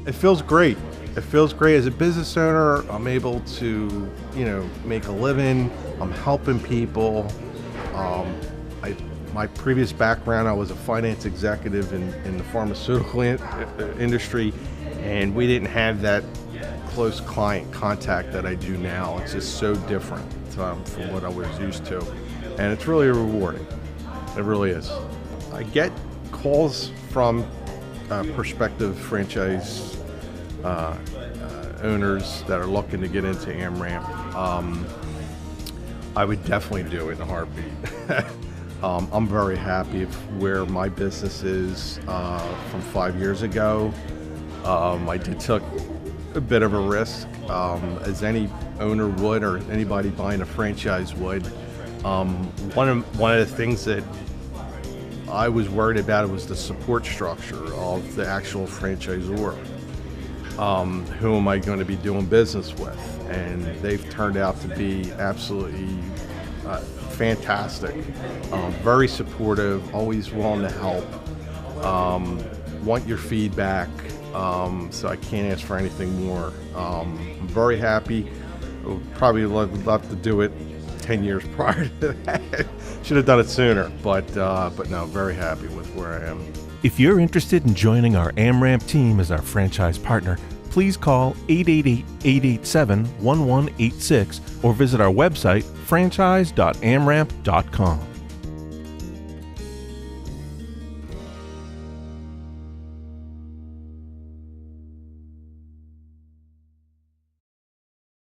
It feels great. It feels great as a business owner. I'm able to, make a living. I'm helping people. My previous background, I was a finance executive in the pharmaceutical industry, and we didn't have that close client contact that I do now. It's just so different from what I was used to, and it's really rewarding. It really is. I get calls from prospective franchise owners that are looking to get into Amramp. I would definitely do it in a heartbeat. I'm very happy where my business is from 5 years ago. I took a bit of a risk, as any owner would, or anybody buying a franchise would. One of the things that I was worried about was the support structure of the actual franchisor. Who am I going to be doing business with? And they've turned out to be absolutely fantastic, very supportive, always willing to help, want your feedback, so I can't ask for anything more. I'm very happy. Would probably love to do it 10 years prior to that. Should have done it sooner, but no, very happy with where I am. If you're interested in joining our Amramp team as our franchise partner, please call 888-887-1186 or visit our website franchise.amramp.com.